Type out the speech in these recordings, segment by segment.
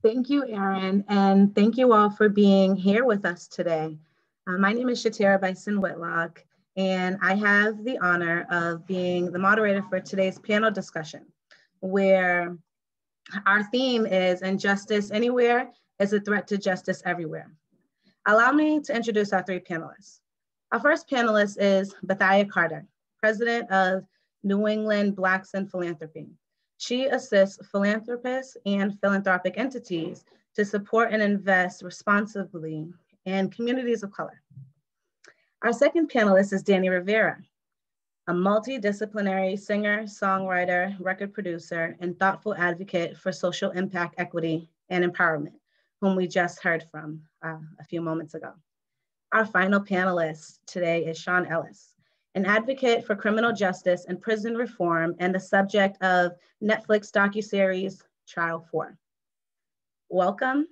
Thank you, Erin, and thank you all for being here with us today. My name is Shatyra Byson Whitlock, and I have the honor of being the moderator for today's panel discussion, where our theme is Injustice Anywhere is a Threat to Justice Everywhere. Allow me to introduce our three panelists. Our first panelist is Bithiah Carter, president of New England Blacks in Philanthropy. She assists philanthropists and philanthropic entities to support and invest responsibly in communities of color. Our second panelist is Danny Rivera, a multidisciplinary singer, songwriter, record producer, and thoughtful advocate for social impact, equity, and empowerment, whom we just heard from a few moments ago. Our final panelist today is Sean Ellis, an advocate for criminal justice and prison reform and the subject of Netflix docuseries Trial 4. Welcome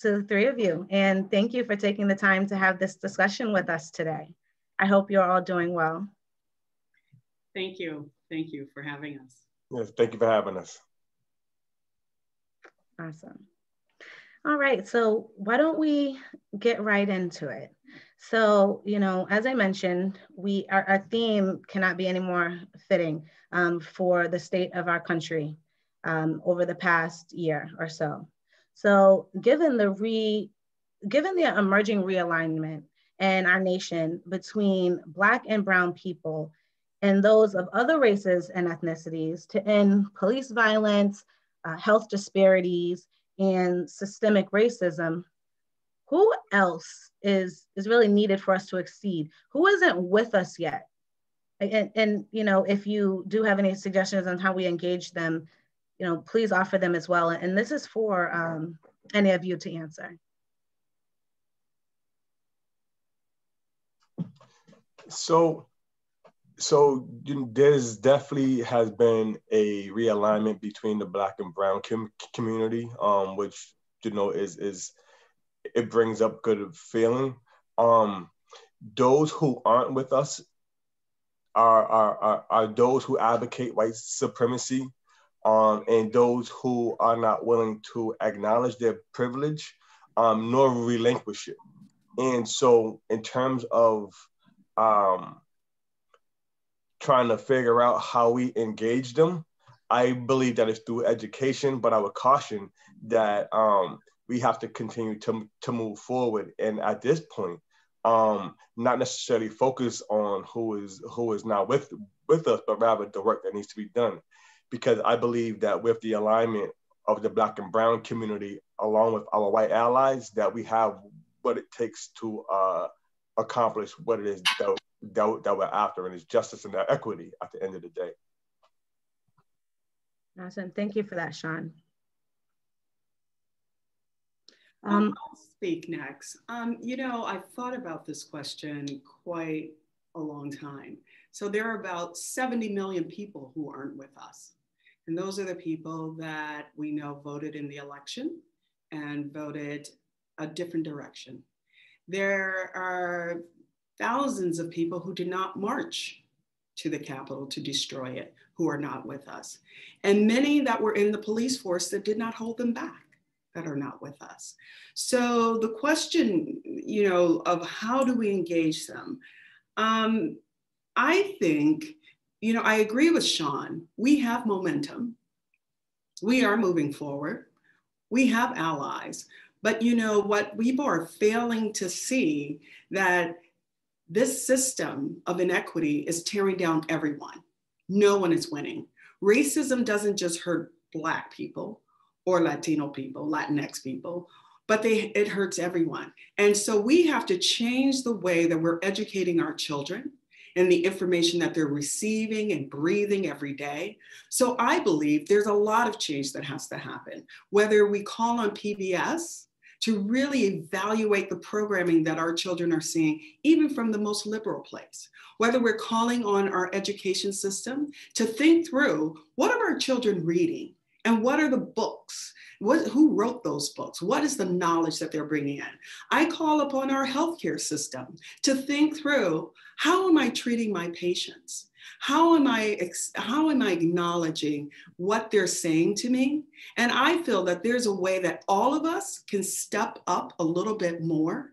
to the three of you, and thank you for taking the time to have this discussion with us today. I hope you're all doing well. Thank you. Thank you for having us. Yes, thank you for having us. Awesome. All right, so why don't we get right into it? So, as I mentioned, our theme cannot be any more fitting for the state of our country over the past year or so. So given the emerging realignment in our nation between Black and Brown people and those of other races and ethnicities to end police violence, health disparities, and systemic racism, who else is really needed for us to exceed? Who isn't with us yet? And if you do have any suggestions on how we engage them, please offer them as well. And this is for any of you to answer. So there's definitely has been a realignment between the Black and Brown community, which is it brings up good feeling. Those who aren't with us are those who advocate white supremacy, and those who are not willing to acknowledge their privilege, nor relinquish it. And so, in terms of trying to figure out how we engage them, I believe that it's through education, but I would caution that we have to continue to move forward. And at this point, not necessarily focus on who is not with us, but rather the work that needs to be done. Because I believe that with the alignment of the Black and Brown community, along with our white allies, that we have what it takes to accomplish what it is that we're after, and it's justice and equity at the end of the day. Awesome. Thank you for that, Sean. I'll speak next. I've thought about this question quite a long time. So there are about 70 million people who aren't with us. And those are the people that we know voted in the election and voted a different direction. There are thousands of people who did not march to the Capitol to destroy it, who are not with us. And many that were in the police force that did not hold them back, that are not with us. So the question, of how do we engage them? I think, I agree with Sean. We have momentum. We are moving forward. We have allies. But what people are failing to see, that this system of inequity is tearing down everyone. No one is winning. Racism doesn't just hurt Black people or Latino people, Latinx people, but it hurts everyone. And so we have to change the way that we're educating our children and the information that they're receiving and breathing every day. So I believe there's a lot of change that has to happen, whether we call on PBS to really evaluate the programming that our children are seeing, even from the most liberal place. Whether we're calling on our education system to think through, what are our children reading? And what are the books Who wrote those books? What is the knowledge that they're bringing in? I call upon our healthcare system to think through, how am I treating my patients? How am I acknowledging what they're saying to me? And I feel that there's a way that all of us can step up a little bit more,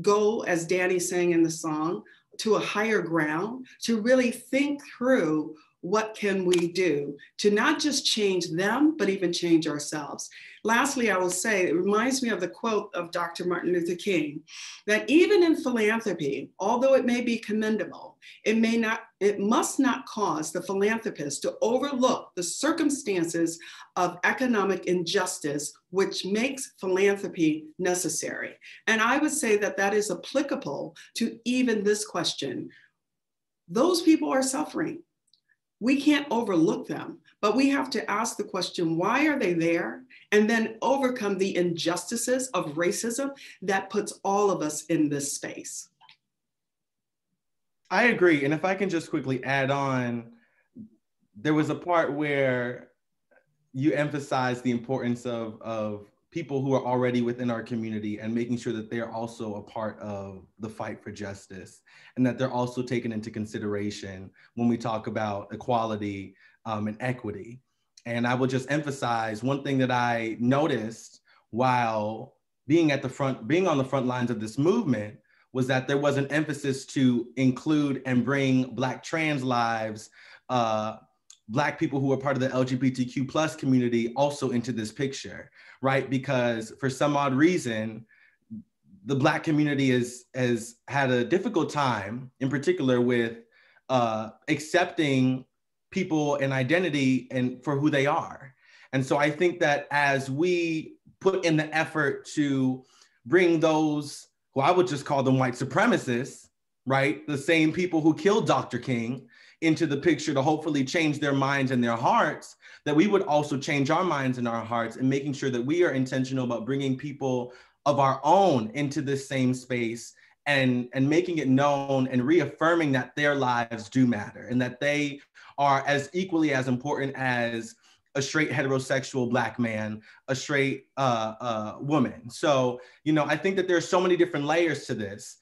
go, as Danny sang in the song, to a higher ground, to really think through what can we do to not just change them, but even change ourselves. Lastly, I will say, it reminds me of the quote of Dr. Martin Luther King, that even in philanthropy, although it may be commendable, it must not cause the philanthropist to overlook the circumstances of economic injustice, which makes philanthropy necessary. And I would say that that is applicable to even this question. Those people are suffering. We can't overlook them, but we have to ask the question, why are they there? And then overcome the injustices of racism that puts all of us in this space. I agree. And if I can just quickly add on, there was a part where you emphasized the importance of people who are already within our community and making sure that they're also a part of the fight for justice, and that they're also taken into consideration when we talk about equality and equity. And I will just emphasize one thing that I noticed while being on the front lines of this movement was that there was an emphasis to include and bring Black trans lives, Black people who are part of the LGBTQ plus community also into this picture, right? Because for some odd reason, the Black community has had a difficult time, in particular with accepting people and identity and for who they are. And so I think that as we put in the effort to bring those, who I would just call them white supremacists, right? The same people who killed Dr. King, into the picture to hopefully change their minds and their hearts, that we would also change our minds and our hearts, and making sure that we are intentional about bringing people of our own into this same space and making it known and reaffirming that their lives do matter and that they are as equally as important as a straight heterosexual Black man, a straight woman. So, I think that there's so many different layers to this.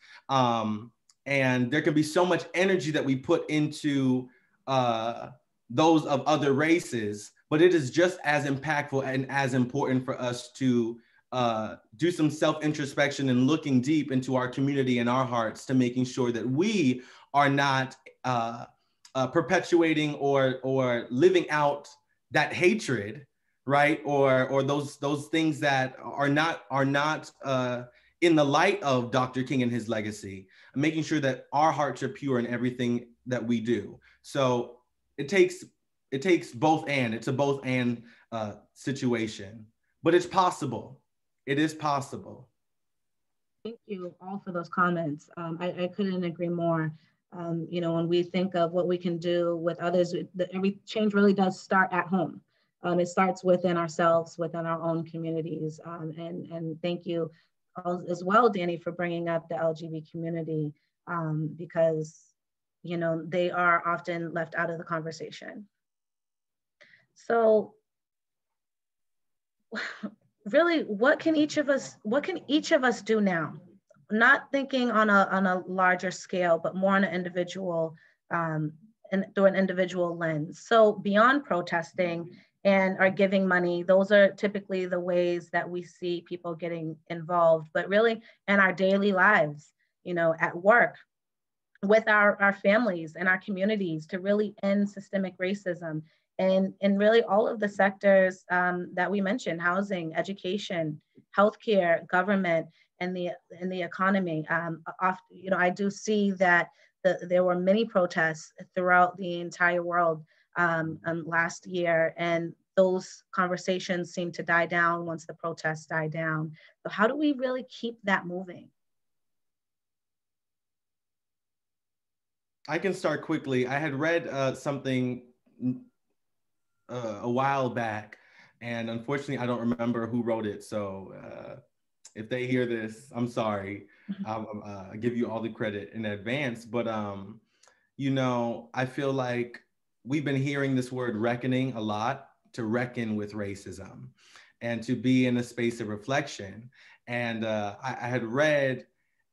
And there can be so much energy that we put into those of other races, but it is just as impactful and as important for us to do some self-introspection and looking deep into our community and our hearts to making sure that we are not perpetuating or living out that hatred, right? Or those things that are not in the light of Dr. King and his legacy, making sure that our hearts are pure in everything that we do. So it takes both and, it's a both and situation, but it's possible. It is possible. Thank you all for those comments. I couldn't agree more. When we think of what we can do with others, every change really does start at home. It starts within ourselves, within our own communities. And thank you as well, Danny, for bringing up the LGBT community, because, they are often left out of the conversation. So really, what can each of us do now? Not thinking on a larger scale, but more on an individual, and through an individual lens. So beyond protesting and are giving money, those are typically the ways that we see people getting involved, but really in our daily lives, at work, with our families and our communities, to really end systemic racism, and really all of the sectors that we mentioned: housing, education, healthcare, government, and the economy. I do see that there were many protests throughout the entire world last year, and those conversations seem to die down once the protests die down. So how do we really keep that moving? I can start quickly. I had read something a while back, and unfortunately I don't remember who wrote it. So if they hear this, I'm sorry. I'll give you all the credit in advance. But, I feel like we've been hearing this word reckoning a lot, to reckon with racism. and to be in a space of reflection. And I had read,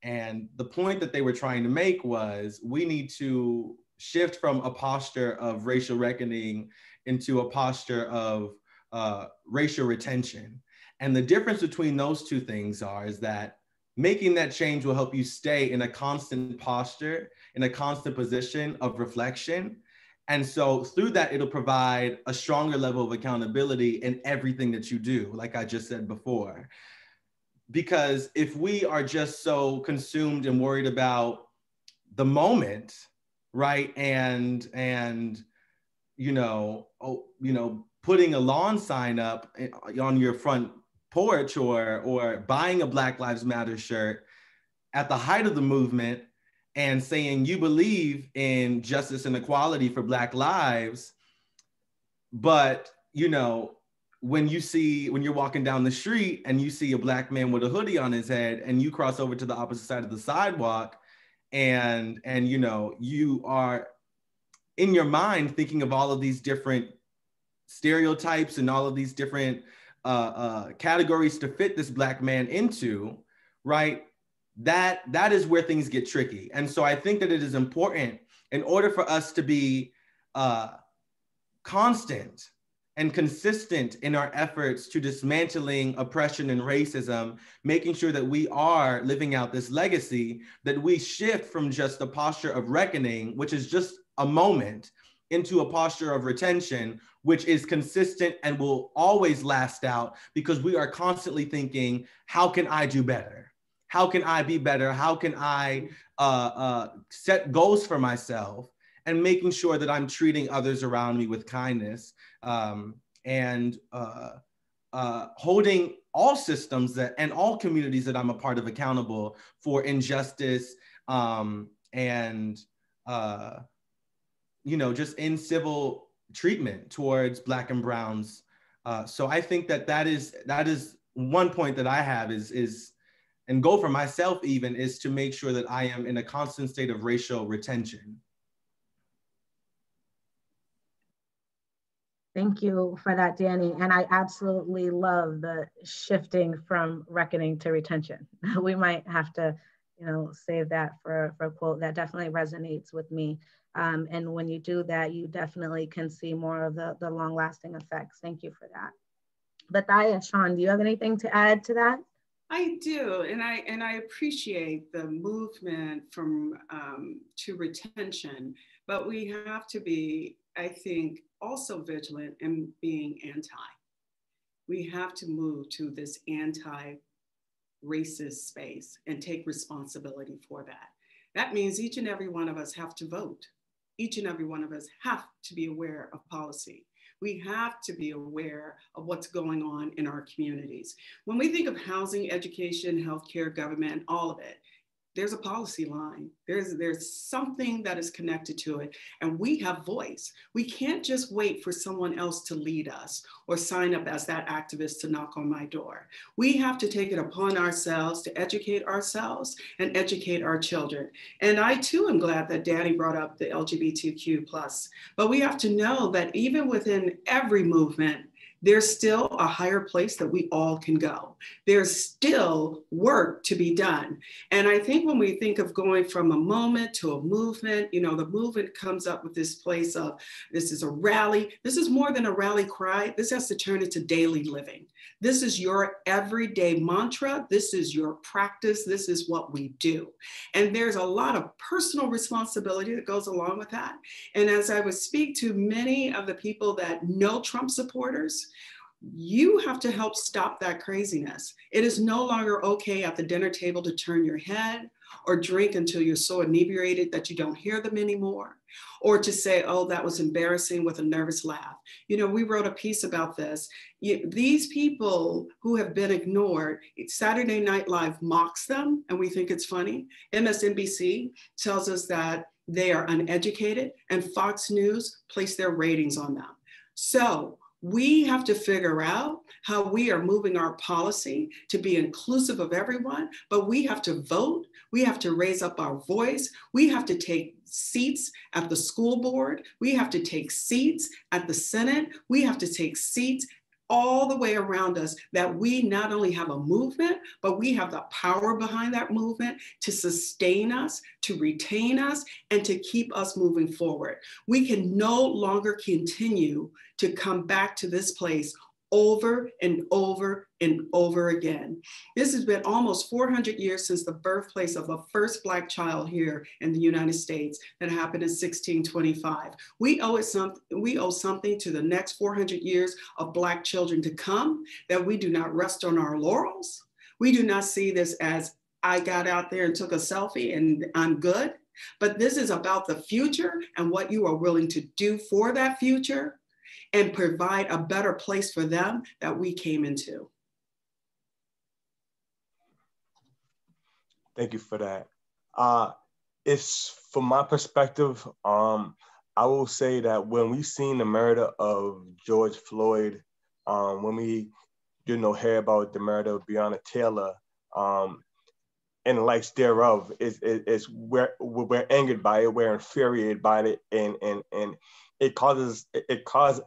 and the point that they were trying to make was we need to shift from a posture of racial reckoning into a posture of racial retention. And the difference between those two things is that making that change will help you stay in a constant posture, in a constant position of reflection. And so through that, it'll provide a stronger level of accountability in everything that you do, like I just said before. Because if we are just so consumed and worried about the moment, right, and putting a lawn sign up on your front porch or buying a Black Lives Matter shirt at the height of the movement and saying you believe in justice and equality for Black lives, but when you're walking down the street and you see a Black man with a hoodie on his head and you cross over to the opposite side of the sidewalk and you are in your mind thinking of all of these different stereotypes and all of these different categories to fit this Black man into, right? That is where things get tricky. And so I think that it is important, in order for us to be constant and consistent in our efforts to dismantling oppression and racism, making sure that we are living out this legacy, that we shift from just a posture of reckoning, which is just a moment, into a posture of retention, which is consistent and will always last out, because we are constantly thinking, how can I do better? How can I be better? How can I set goals for myself? And making sure that I'm treating others around me with kindness, and holding all systems and all communities that I'm a part of accountable for injustice, and just in civil treatment towards Black and Browns. So I think that is one point that I have is and goal for myself even, is to make sure that I am in a constant state of racial retention. Thank you for that, Danny. And I absolutely love the shifting from reckoning to retention. We might have to, save that for a quote that definitely resonates with me. And when you do that, you definitely can see more of the long-lasting effects. Thank you for that. Bithiah, Sean, do you have anything to add to that? I do, and I appreciate the movement from to retention, but we have to be, I think, also vigilant in being anti. We have to move to this anti-racist space and take responsibility for that. That means each and every one of us have to vote. Each and every one of us have to be aware of policy. We have to be aware of what's going on in our communities. When we think of housing, education, healthcare, government, all of it, there's a policy line. There's something that is connected to it, and we have voice. We can't just wait for someone else to lead us or sign up as that activist to knock on my door. We have to take it upon ourselves to educate ourselves and educate our children. And I too am glad that Danny brought up the LGBTQ+, but we have to know that even within every movement, there's still a higher place that we all can go. There's still work to be done. And I think when we think of going from a moment to a movement, the movement comes up with this place of, this is a rally. This is more than a rally cry. This has to turn into daily living. This is your everyday mantra. This is your practice. This is what we do. And there's a lot of personal responsibility that goes along with that. And as I would speak to many of the people that know Trump supporters, you have to help stop that craziness. It is no longer okay at the dinner table to turn your head or drink until you're so inebriated that you don't hear them anymore, or to say, oh, that was embarrassing, with a nervous laugh. We wrote a piece about this. These people who have been ignored, Saturday Night Live mocks them and we think it's funny. MSNBC tells us that they are uneducated, and Fox News place their ratings on them. So we have to figure out how we are moving our policy to be inclusive of everyone, but we have to vote. We have to raise up our voice. We have to take seats at the school board. We have to take seats at the Senate. We have to take seats all the way around us, that we not only have a movement, but we have the power behind that movement to sustain us, to retain us, and to keep us moving forward. We can no longer continue to come back to this place over and over and over again. This has been almost 400 years since the birthplace of the first Black child here in the United States that happened in 1625. We owe something to the next 400 years of Black children to come, that we do not rest on our laurels. We do not see this as, I got out there and took a selfie and I'm good. But this is about the future and what you are willing to do for that future and provide a better place for them that we came into. Thank you for that. It's from my perspective, I will say that when we seen the murder of George Floyd, when we, hear about the murder of Breonna Taylor, and the likes thereof, we're angered by it, we're infuriated by it, and it causes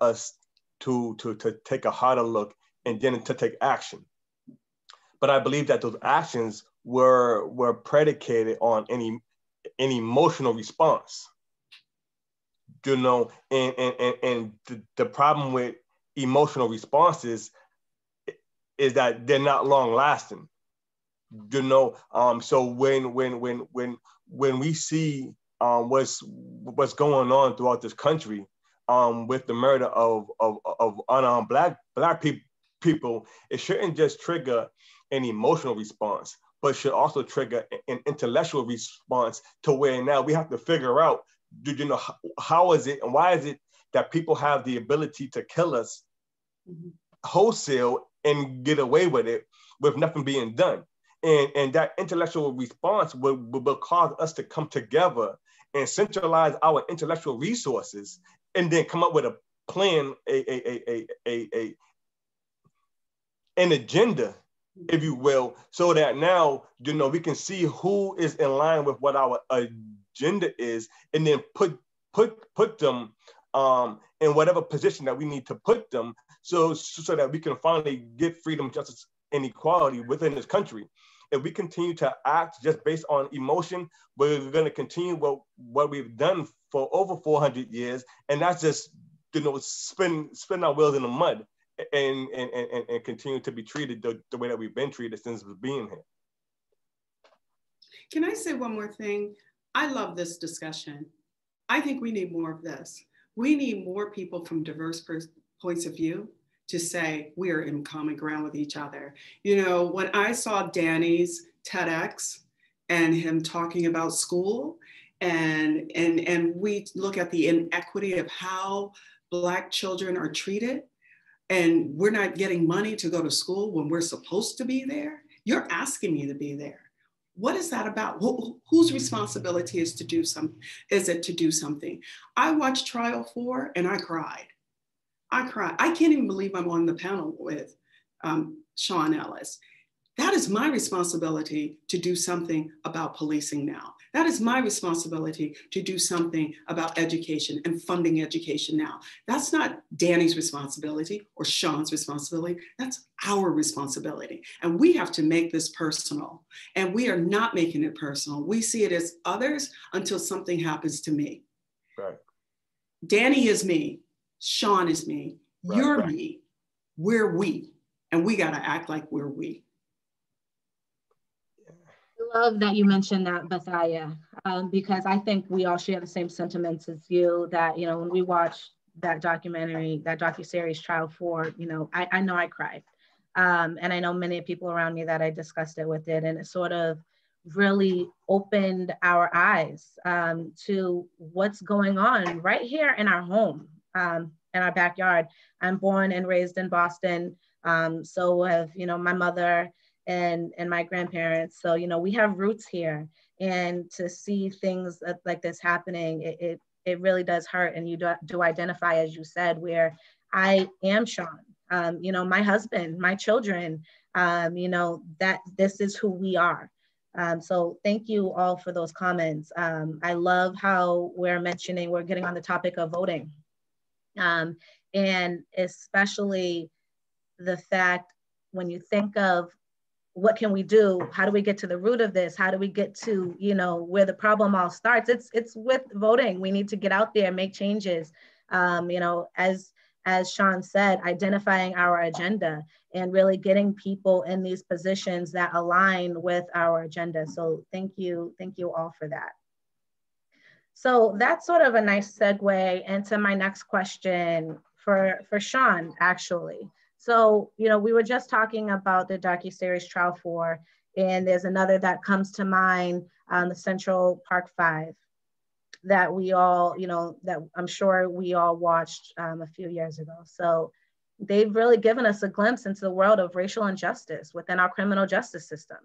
us to take a harder look and then to take action. But I believe that those actions were predicated on an emotional response. And the problem with emotional responses is that they're not long lasting. So when we see what's going on throughout this country, with the murder of unarmed black people, it shouldn't just trigger an emotional response, but should also trigger an intellectual response to where now we have to figure out, how is it and why is it that people have the ability to kill us wholesale and get away with it with nothing being done? And that intellectual response will cause us to come together and centralize our intellectual resources and then come up with a plan, an agenda, if you will, so that now, we can see who is in line with what our agenda is, and then put them in whatever position that we need to put them, so that we can finally get freedom, justice, and equality within this country. If we continue to act just based on emotion, we're going to continue what we've done for over 400 years, and that's just spin our wheels in the mud and continue to be treated the way that we've been treated since being here. Can I say one more thing? I love this discussion. I think we need more of this. We need more people from diverse points of view to say we are in common ground with each other. When I saw Danny's TEDx and him talking about school, and we look at the inequity of how Black children are treated, and we're not getting money to go to school when we're supposed to be there. You're asking me to be there. What is that about? Whose responsibility is to do something? Is it to do something? I watched Trial 4 and I cried. I can't even believe I'm on the panel with Sean Ellis. That is my responsibility to do something about policing now. That is my responsibility to do something about education and funding education now. That's not Danny's responsibility or Sean's responsibility. That's our responsibility. And we have to make this personal. And we are not making it personal. We see it as others until something happens to me. Right. Danny is me. Sean is me. Right. You're me. We're we. And we got to act like we're we. I love that you mentioned that, Bithiah, because I think we all share the same sentiments as you, that, when we watched that documentary, that docuseries Trial 4, I know I cried. And I know many people around me that I discussed it with it, and it sort of really opened our eyes to what's going on right here in our home, in our backyard. I'm born and raised in Boston. So have, my mother and my grandparents. So, we have roots here, and to see things like this happening, it really does hurt. And you do identify, as you said, where I am Sean, my husband, my children, that this is who we are. So thank you all for those comments. I love how we're getting on the topic of voting. And especially the fact, when you think of what can we do, how do we get to the root of this, how do we get to, you know, where the problem all starts, it's with voting. We need to get out there, make changes. You know, as Sean said, identifying our agenda and really getting people in these positions that align with our agenda. So thank you all for that. So that's sort of a nice segue into my next question for Sean, actually. So, you know, we were just talking about the docuseries Trial 4, and there's another that comes to mind, the Central Park 5, that we all, you know, that I'm sure we all watched a few years ago. So they've really given us a glimpse into the world of racial injustice within our criminal justice system.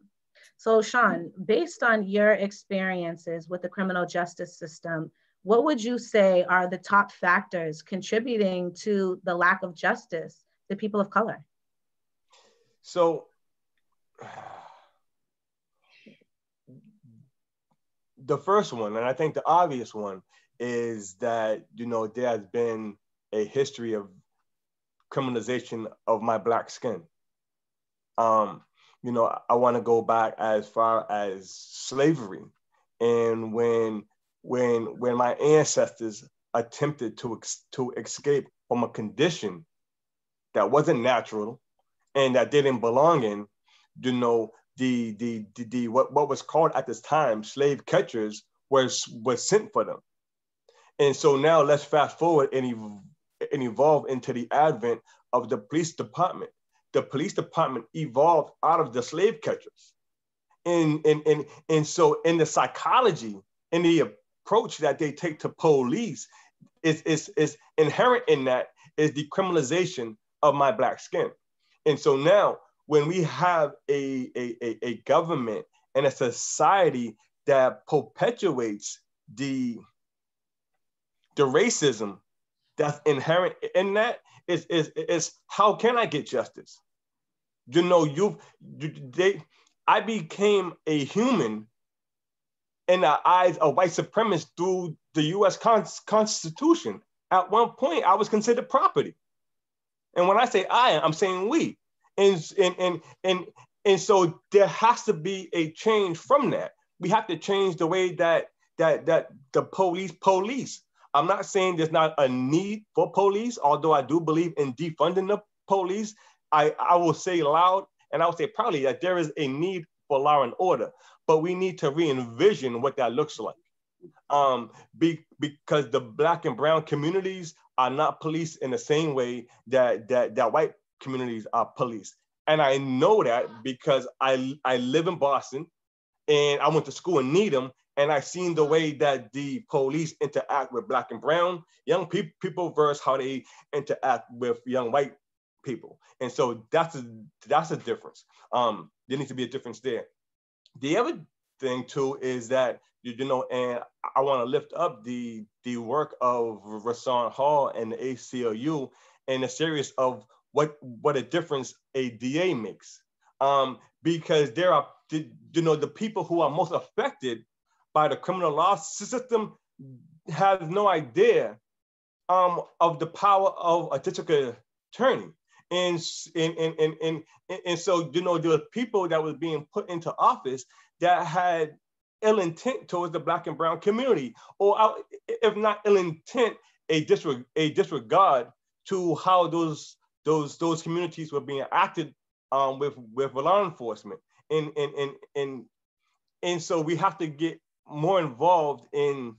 So Sean, based on your experiences with the criminal justice system, what would you say are the top factors contributing to the lack of justice to people of color? So the first one, and I think the obvious one, is that, you know, there has been a history of criminalization of my Black skin. You know, I want to go back as far as slavery, and when my ancestors attempted to escape from a condition that wasn't natural and that didn't belong in, you know, what was called at this time slave catchers was sent for them. And so now let's fast forward and evolve into the advent of the police department. The police department evolved out of the slave catchers. And so in the psychology and the approach that they take to police is inherent in that is the criminalization of my Black skin. And so now when we have a government and a society that perpetuates the racism that's inherent in that, is how can I get justice? You know, I became a human in the eyes of white supremacists through the U.S. Constitution. At one point, I was considered property. And when I say I'm saying we. And so there has to be a change from that. We have to change the way that the police. I'm not saying there's not a need for police, although I do believe in defunding the police. I will say loud and I will say proudly that there is a need for law and order, but we need to re-envision what that looks like. Because the Black and brown communities are not policed in the same way that white communities are policed. And I know that because I live in Boston and I went to school in Needham, and I've seen the way that the police interact with Black and brown young people versus how they interact with young white people. And so that's a difference. There needs to be a difference there. The other thing too is that, you know, and I want to lift up the work of Rashawn Hall and the ACLU in a series of what a difference a DA makes. Because there are, you know, the people who are most affected by the criminal law system have no idea of the power of a district attorney. And so, you know, there were people that was being put into office that had ill intent towards the Black and brown community, or if not ill intent, a disregard to how those communities were being acted with law enforcement. And so we have to get more involved in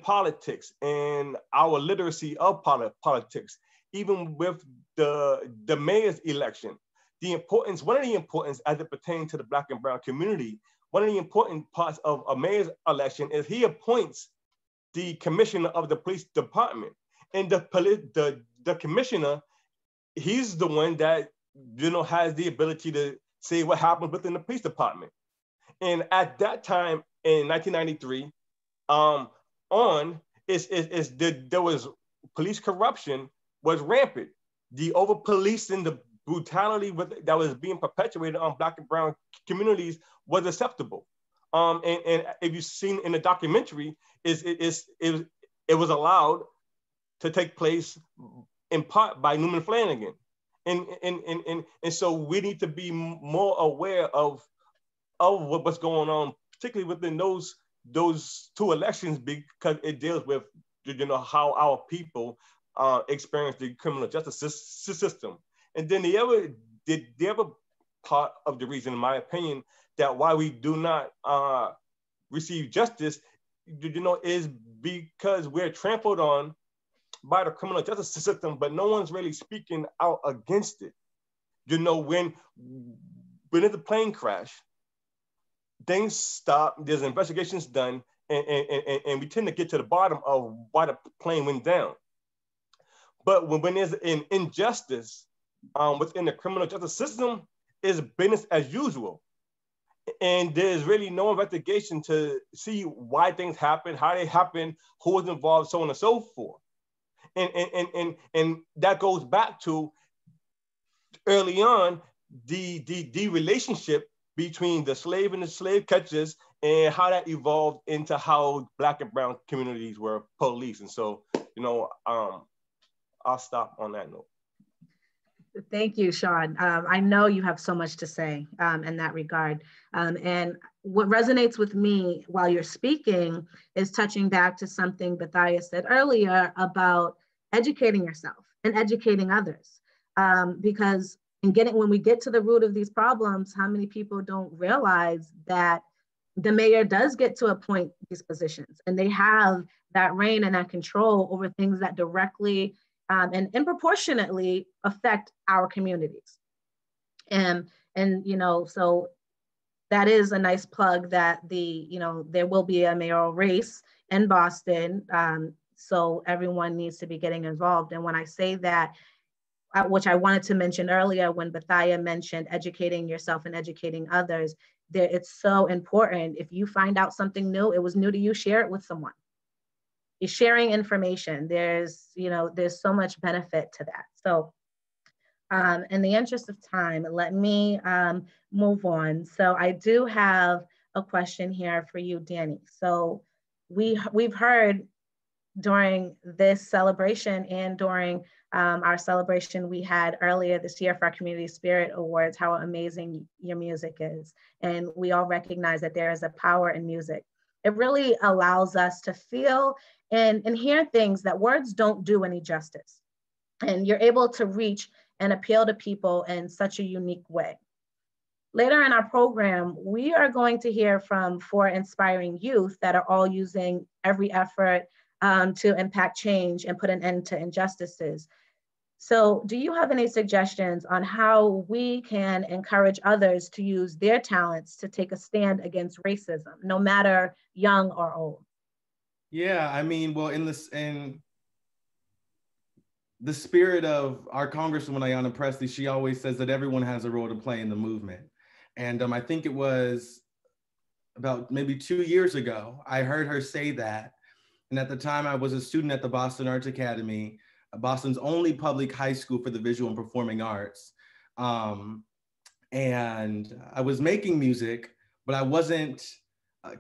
politics and our literacy of politics. Even with the mayor's election, one of the importance as it pertains to the Black and brown community, one of the important parts of a mayor's election is he appoints the commissioner of the police department. And the commissioner, he's the one that, you know, has the ability to say what happens within the police department. And at that time in 1993, there was police corruption was rampant. The over-policing, the brutality that was being perpetuated on Black and brown communities was acceptable. And if you've seen in the documentary, it was allowed to take place in part by Newman Flanagan. And so we need to be more aware of what's going on, particularly within those two elections, because it deals with, you know, how our people experience the criminal justice system. And then the other part of the reason, in my opinion, that why we do not receive justice, you know, is because we're trampled on by the criminal justice system, but no one's really speaking out against it. You know, when it's a plane crash, things stop, there's investigations done, and we tend to get to the bottom of why the plane went down. But when there's an injustice within the criminal justice system, it's business as usual. And there's really no investigation to see why things happen, how they happen, who was involved, so on and so forth. And that goes back to early on the relationship between the slave and the slave catchers, and how that evolved into how Black and brown communities were policed. And so, you know, I'll stop on that note. Thank you, Sean. I know you have so much to say in that regard. And what resonates with me while you're speaking is touching back to something Bithiah said earlier about educating yourself and educating others. Because when we get to the root of these problems, how many people don't realize that the mayor does get to appoint these positions, and they have that reign and that control over things that directly and disproportionately affect our communities. And you know, so that is a nice plug that there will be a mayoral race in Boston. So everyone needs to be getting involved. And when I say that, which I wanted to mention earlier, when Bithiah mentioned educating yourself and educating others, it's so important. If you find out something new, it was new to you, share it with someone. You're sharing information. There's so much benefit to that. So in the interest of time, let me move on. So I do have a question here for you, Danny. So we've heard during this celebration and during our celebration we had earlier this year for our Community Spirit Awards, how amazing your music is. And we all recognize that there is a power in music. It really allows us to feel and hear things that words don't do any justice. And you're able to reach and appeal to people in such a unique way. Later in our program, we are going to hear from 4 inspiring youth that are all using every effort to impact change and put an end to injustices. So do you have any suggestions on how we can encourage others to use their talents to take a stand against racism, no matter young or old? Yeah, I mean, well, in the spirit of our Congresswoman, Ayanna Pressley, she always says that everyone has a role to play in the movement. And I think it was about maybe 2 years ago, I heard her say that. And at the time I was a student at the Boston Arts Academy, Boston's only public high school for the visual and performing arts. And I was making music, but I wasn't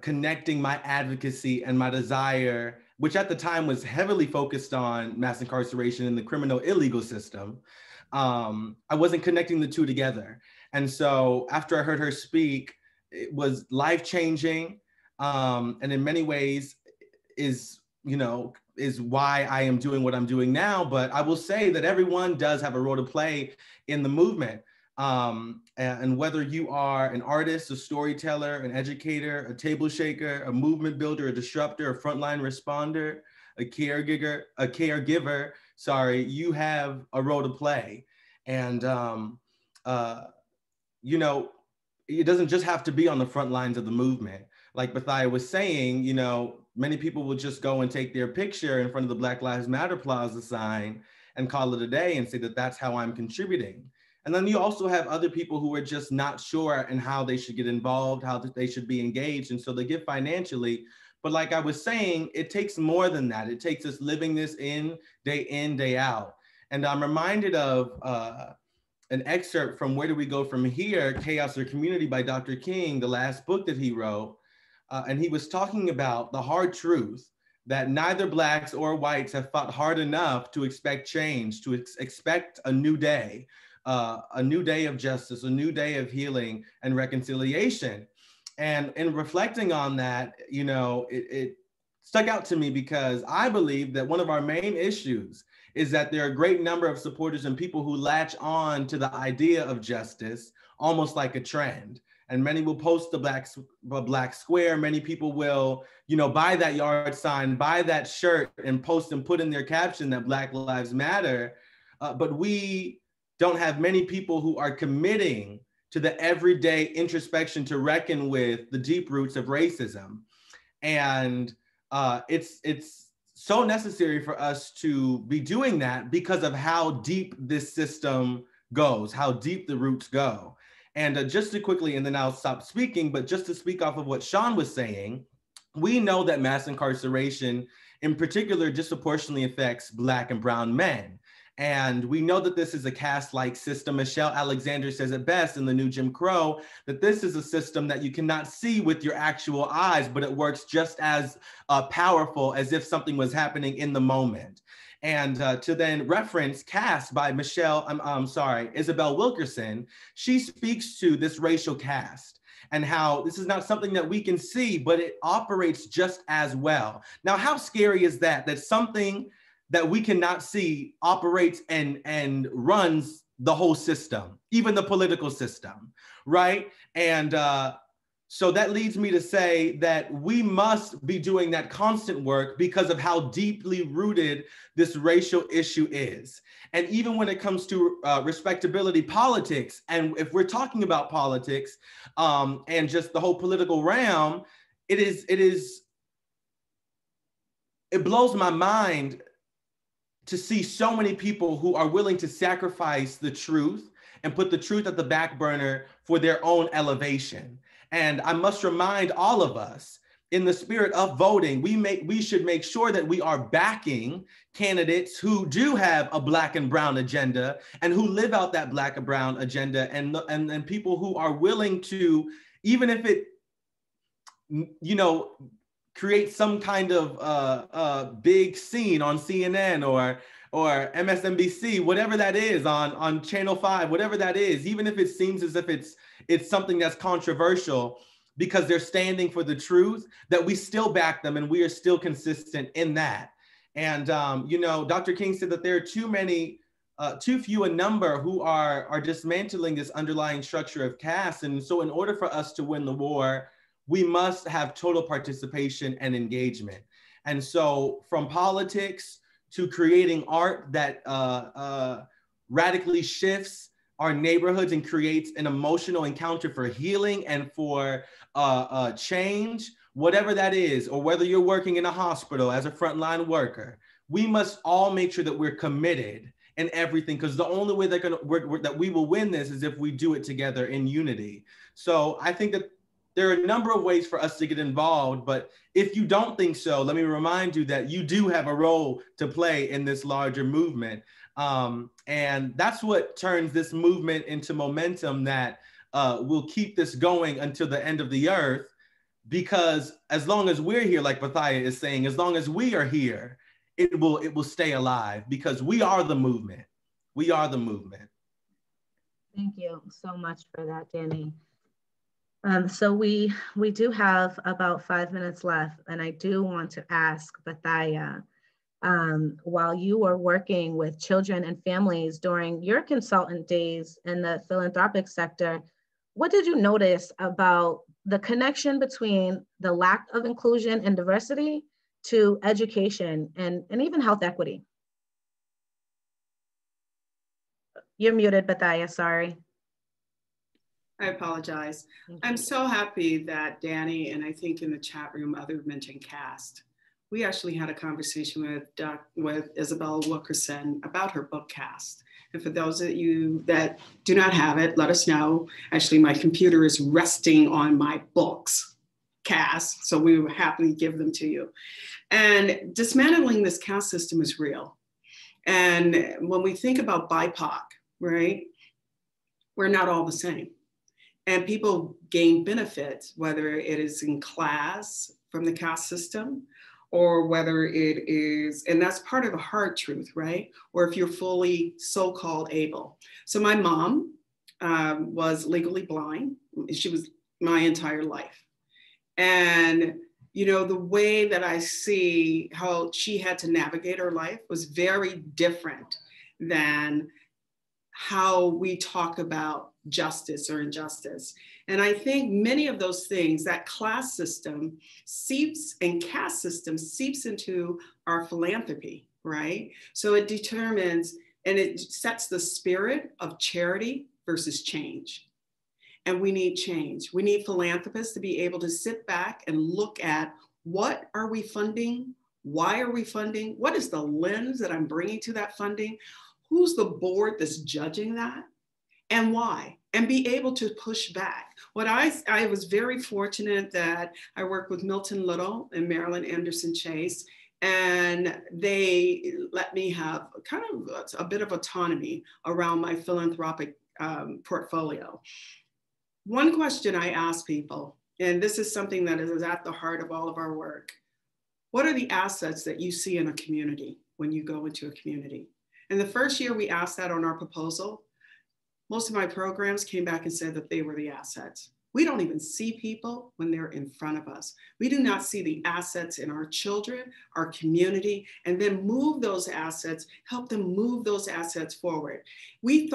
connecting my advocacy and my desire, which at the time was heavily focused on mass incarceration and the criminal illegal system. I wasn't connecting the two together. And so after I heard her speak, it was life-changing, and in many ways is why I am doing what I'm doing now. But I will say that everyone does have a role to play in the movement. And whether you are an artist, a storyteller, an educator, a table shaker, a movement builder, a disruptor, a frontline responder, a caregiver, you have a role to play. And, it doesn't just have to be on the front lines of the movement. Like Bithiah was saying, many people will just go and take their picture in front of the Black Lives Matter Plaza sign and call it a day and say that that's how I'm contributing. And then you also have other people who are just not sure in how they should get involved, how they should be engaged. And so they give financially. But like I was saying, it takes more than that. It takes us living this in, day out. And I'm reminded of an excerpt from Where Do We Go From Here? Chaos or Community by Dr. King, the last book that he wrote. And he was talking about the hard truth that neither Blacks or whites have fought hard enough to expect change, to expect a new day. a new day of justice, a new day of healing and reconciliation. And in reflecting on that, you know, it stuck out to me because I believe that one of our main issues is that there are a great number of supporters and people who latch on to the idea of justice almost like a trend. And many will post the black square. Many people will, you know, buy that yard sign, buy that shirt and post and put in their caption that Black Lives Matter. But we don't have many people who are committing to the everyday introspection to reckon with the deep roots of racism. And it's so necessary for us to be doing that because of how deep this system goes, how deep the roots go. And just to quickly, and then I'll stop speaking, but just to speak off of what Sean was saying, we know that mass incarceration in particular disproportionately affects Black and brown men. And we know that this is a caste-like system. Michelle Alexander says it best in The New Jim Crow, that this is a system that you cannot see with your actual eyes, but it works just as powerful as if something was happening in the moment. And to then reference Caste by Isabel Wilkerson, she speaks to this racial caste and how this is not something that we can see, but it operates just as well. Now, how scary is that? That something that we cannot see operates and runs the whole system, even the political system, right? And so that leads me to say that we must be doing that constant work because of how deeply rooted this racial issue is. And even when it comes to respectability politics, and if we're talking about politics and just the whole political realm, it blows my mind to see so many people who are willing to sacrifice the truth and put the truth at the back burner for their own elevation. And I must remind all of us, in the spirit of voting, we should make sure that we are backing candidates who do have a Black and brown agenda and who live out that Black and brown agenda, and people who are willing to, even if it, you know, create some kind of big scene on CNN or MSNBC, whatever that is, on Channel 5, whatever that is, even if it seems as if it's something that's controversial, because they're standing for the truth, that we still back them and we are still consistent in that. And you know, Dr. King said that there are too few a number who are dismantling this underlying structure of caste. And so in order for us to win the war, we must have total participation and engagement. And so from politics to creating art that radically shifts our neighborhoods and creates an emotional encounter for healing and for change, whatever that is, or whether you're working in a hospital as a frontline worker, we must all make sure that we're committed in everything, because the only way that we will win this is if we do it together in unity. So I think that there are a number of ways for us to get involved, but if you don't think so, let me remind you that you do have a role to play in this larger movement. And that's what turns this movement into momentum that will keep this going until the end of the earth. Because as long as we're here, like Bithiah is saying, as long as we are here, it will stay alive, because we are the movement. We are the movement. Thank you so much for that, Danny. So we do have about 5 minutes left, and I do want to ask Bithiah, while you were working with children and families during your consultant days in the philanthropic sector, what did you notice about the connection between the lack of inclusion and diversity to education and even health equity? You're muted, Bithiah, sorry. I apologize. I'm so happy that Danny, and I think in the chat room, others mentioned Caste. We actually had a conversation with Isabel Wilkerson about her book Caste. And for those of you that do not have it, let us know. Actually, my computer is resting on my books, Caste, so we will happily give them to you. And dismantling this caste system is real. And when we think about BIPOC, right, we're not all the same. And people gain benefits, whether it is in class from the caste system, or whether it is, and that's part of the hard truth, right? Or if you're fully so-called able. So my mom was legally blind. She was my entire life. And, you know, the way that I see how she had to navigate her life was very different than how we talk about justice or injustice. And I think many of those things, that class system seeps and caste system seeps into our philanthropy, right? So it determines and it sets the spirit of charity versus change. And we need change. We need philanthropists to be able to sit back and look at what are we funding? Why are we funding? What is the lens that I'm bringing to that funding? Who's the board that's judging that? And why? And be able to push back. What I was very fortunate that I worked with Milton Little and Marilyn Anderson Chase, and they let me have kind of a bit of autonomy around my philanthropic portfolio. One question I ask people, and this is something that is at the heart of all of our work, what are the assets that you see in a community when you go into a community? And the first year we asked that on our proposal, most of my programs came back and said that they were the assets. We don't even see people when they're in front of us. We do not see the assets in our children, our community, and then move those assets, help them move those assets forward. We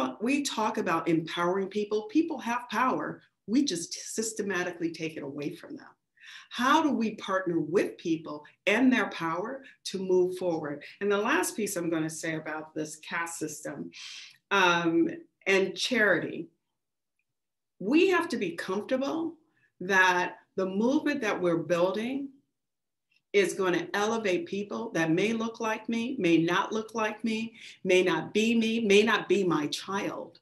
talk about empowering people. People have power. We just systematically take it away from them. How do we partner with people and their power to move forward? And the last piece I'm going to say about this caste system and charity, we have to be comfortable that the movement that we're building is going to elevate people that may look like me, may not look like me, may not be my child.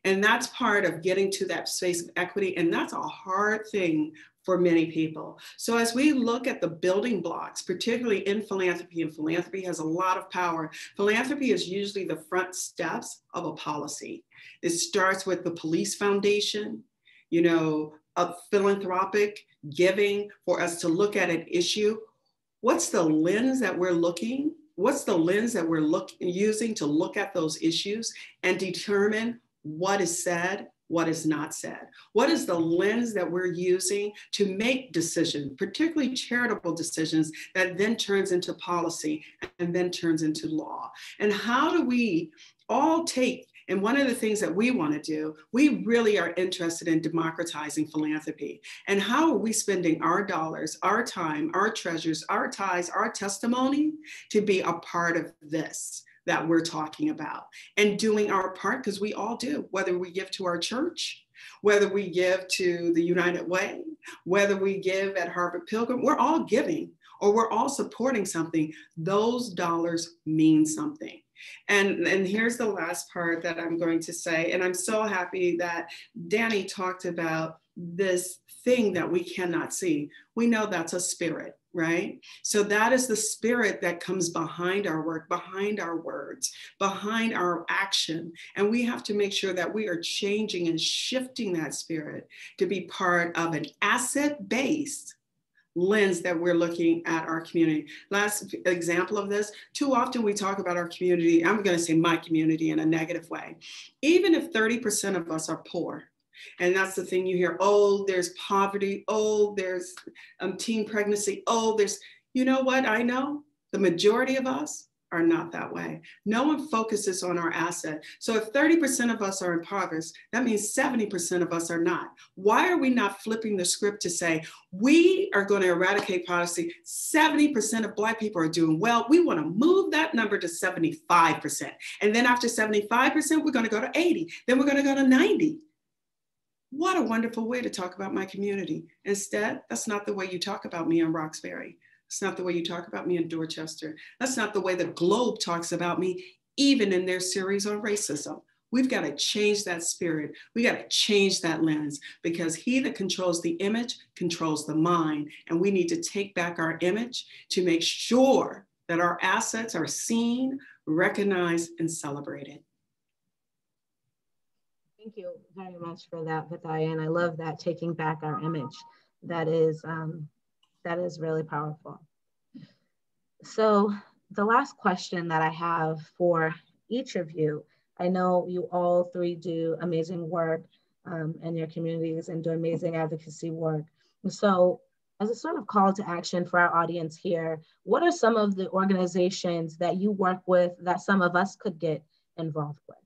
And that's part of getting to that space of equity. And that's a hard thing for many people. So as we look at the building blocks, particularly in philanthropy, and philanthropy has a lot of power, philanthropy is usually the front steps of a policy. It starts with the police foundation, you know, of philanthropic giving for us to look at an issue. What's the lens that we're looking? What's the lens that we're using to look at those issues and determine what is said, what is not said? What is the lens that we're using to make decisions, particularly charitable decisions, that then turns into policy and then turns into law? And how do we all take, and one of the things that we want to do, we really are interested in democratizing philanthropy. And how are we spending our dollars, our time, our treasures, our ties, our testimony to be a part of this that we're talking about, and doing our part, because we all do, whether we give to our church, whether we give to the United Way, whether we give at Harvard Pilgrim, we're all giving, or we're all supporting something. Those dollars mean something. And here's the last part that I'm going to say, and I'm so happy that Danny talked about this thing that we cannot see. We know that's a spirit, right? So that is the spirit that comes behind our work, behind our words, behind our action. And we have to make sure that we are changing and shifting that spirit to be part of an asset-based lens that we're looking at our community. Last example of this, too often we talk about our community, I'm going to say my community, in a negative way. Even if 30% of us are poor, and that's the thing you hear, oh, there's poverty, oh, there's teen pregnancy, oh, there's, you know what I know? The majority of us are not that way. No one focuses on our asset. So if 30% of us are impoverished, that means 70% of us are not. Why are we not flipping the script to say, we are going to eradicate poverty, 70% of Black people are doing well, we want to move that number to 75%. And then after 75%, we're going to go to 80, then we're going to go to 90. What a wonderful way to talk about my community. Instead, that's not the way you talk about me in Roxbury. It's not the way you talk about me in Dorchester. That's not the way the Globe talks about me, even in their series on racism. We've got to change that spirit. We got to change that lens, because he that controls the image controls the mind. And we need to take back our image to make sure that our assets are seen, recognized, and celebrated. Thank you very much for that, Bithiah. And I love that, taking back our image. That is really powerful. So the last question that I have for each of you, I know you all three do amazing work in your communities and do amazing advocacy work. And so as a sort of call to action for our audience here, what are some of the organizations that you work with that some of us could get involved with?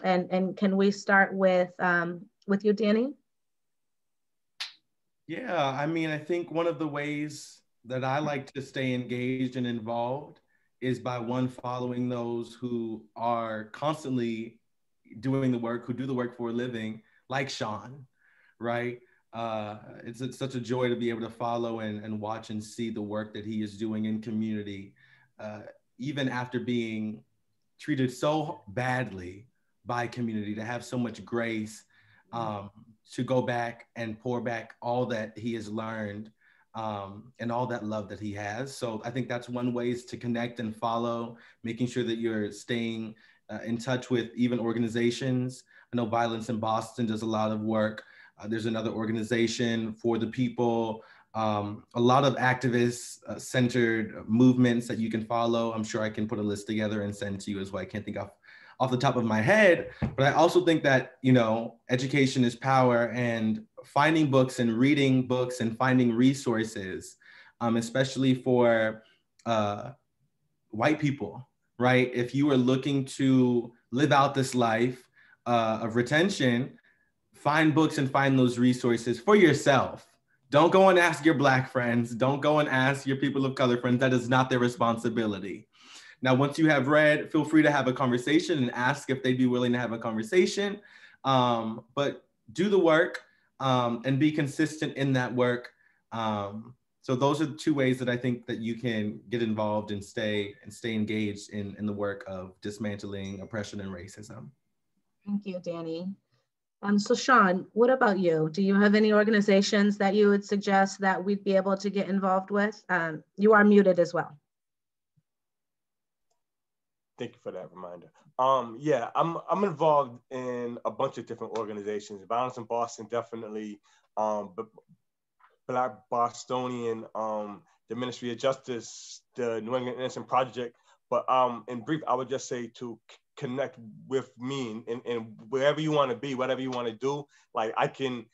And can we start with you, Danny? Yeah, I mean, I think one of the ways that I like to stay engaged and involved is by one, following those who are constantly doing the work, who do the work for a living, like Sean, right? It's such a joy to be able to follow and watch and see the work that he is doing in community, even after being treated so badly by community, to have so much grace, to go back and pour back all that he has learned, and all that love that he has. So I think that's one way, is to connect and follow, making sure that you're staying in touch with even organizations. I know Violence in Boston does a lot of work. There's another organization, For the People, a lot of activist centered movements that you can follow. I'm sure I can put a list together and send to you as well. I can't think off the top of my head, but I also think that, you know, education is power, and finding books and reading books and finding resources, especially for white people, right? If you are looking to live out this life of retention, find books and find those resources for yourself. Don't go and ask your Black friends. Don't go and ask your people of color friends. That is not their responsibility. Now, once you have read, feel free to have a conversation and ask if they'd be willing to have a conversation. But do the work and be consistent in that work. So those are the two ways that I think that you can get involved and stay engaged in the work of dismantling oppression and racism. Thank you, Danny. So Sean, what about you? Do you have any organizations that you would suggest that we'd be able to get involved with? You are muted as well. Thank you for that reminder. Yeah, I'm involved in a bunch of different organizations. Violence in Boston, definitely. Black Bostonian, the Ministry of Justice, the New England Innocent Project. But in brief, I would just say to connect with me and wherever you want to be, whatever you want to do. Like I can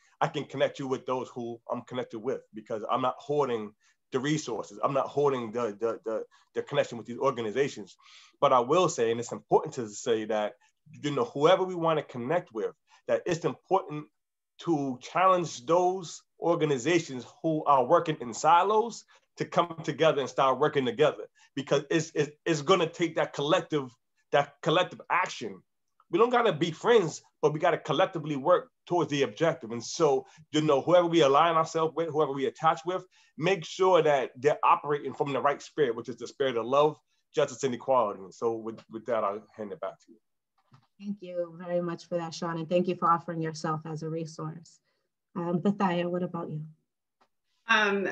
connect you with those who I'm connected with, because I'm not hoarding the resources. I'm not holding the connection with these organizations. But I will say, and it's important to say that, you know, whoever we want to connect with, that it's important to challenge those organizations who are working in silos to come together and start working together, because it's going to take that collective action. We don't got to be friends, but we got to collectively work towards the objective. And so, you know, whoever we align ourselves with, whoever we attach with, make sure that they're operating from the right spirit, which is the spirit of love, justice, and equality. And so with that, I'll hand it back to you. Thank you very much for that, Sean. And thank you for offering yourself as a resource. Bithiah, what about you? I'm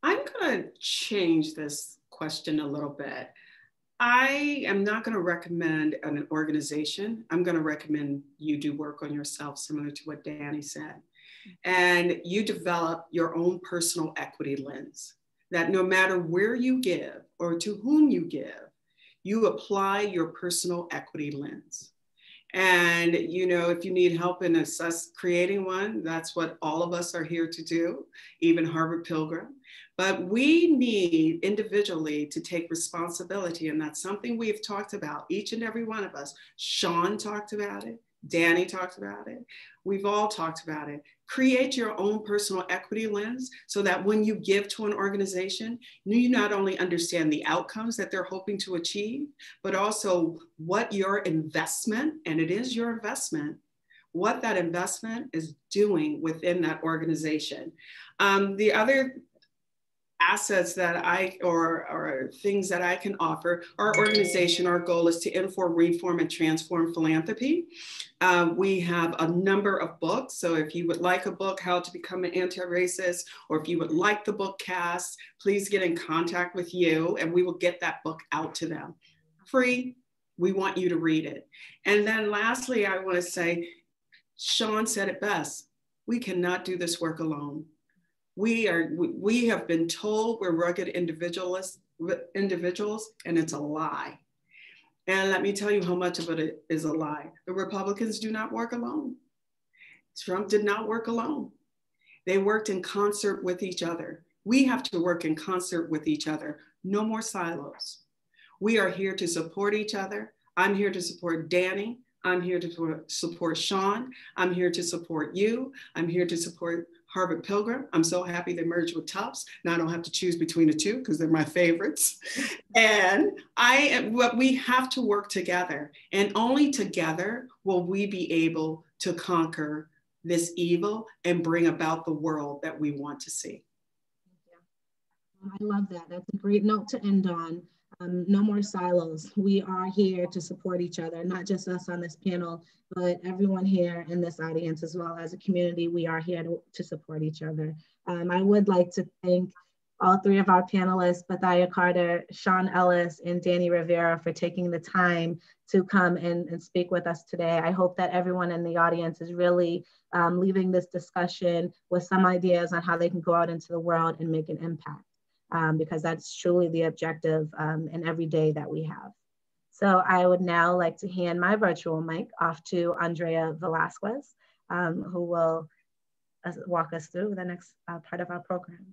going to change this question a little bit. I am not going to recommend an organization. I'm going to recommend you do work on yourself, similar to what Danny said. And you develop your own personal equity lens, that no matter where you give or to whom you give, you apply your personal equity lens. And, you know, if you need help in creating one, that's what all of us are here to do, even Harvard Pilgrim. But we need individually to take responsibility. And that's something we've talked about, each and every one of us. Sean talked about it. Danny talked about it. We've all talked about it. Create your own personal equity lens so that when you give to an organization, you not only understand the outcomes that they're hoping to achieve, but also what your investment, and it is your investment, what that investment is doing within that organization. The other assets that or things that I can offer, our organization, our goal is to inform, reform, and transform philanthropy. We have a number of books. So if you would like a book, How to Become an Anti-Racist, or if you would like the book Caste, please get in contact with you and we will get that book out to them. Free, we want you to read it. And then lastly, I want to say, Sean said it best, we cannot do this work alone. We have been told we're rugged individualists. individuals, and it's a lie. And let me tell you how much of it is a lie. The Republicans do not work alone. Trump did not work alone. They worked in concert with each other. We have to work in concert with each other. No more silos. We are here to support each other. I'm here to support Danny. I'm here to support Sean. I'm here to support you. I'm here to support Harvard Pilgrim. I'm so happy they merged with Tufts. Now I don't have to choose between the two because they're my favorites. And we have to work together, and only together will we be able to conquer this evil and bring about the world that we want to see. I love that. That's a great note to end on. No more silos. We are here to support each other, not just us on this panel, but everyone here in this audience as well. As a community, we are here to support each other. I would like to thank all three of our panelists, Bithiah Carter, Sean Ellis, and Danny Rivera, for taking the time to come and speak with us today. I hope that everyone in the audience is really leaving this discussion with some ideas on how they can go out into the world and make an impact. Because that's truly the objective in every day that we have. So I would now like to hand my virtual mic off to Andrea Velasquez, who will walk us through the next part of our program.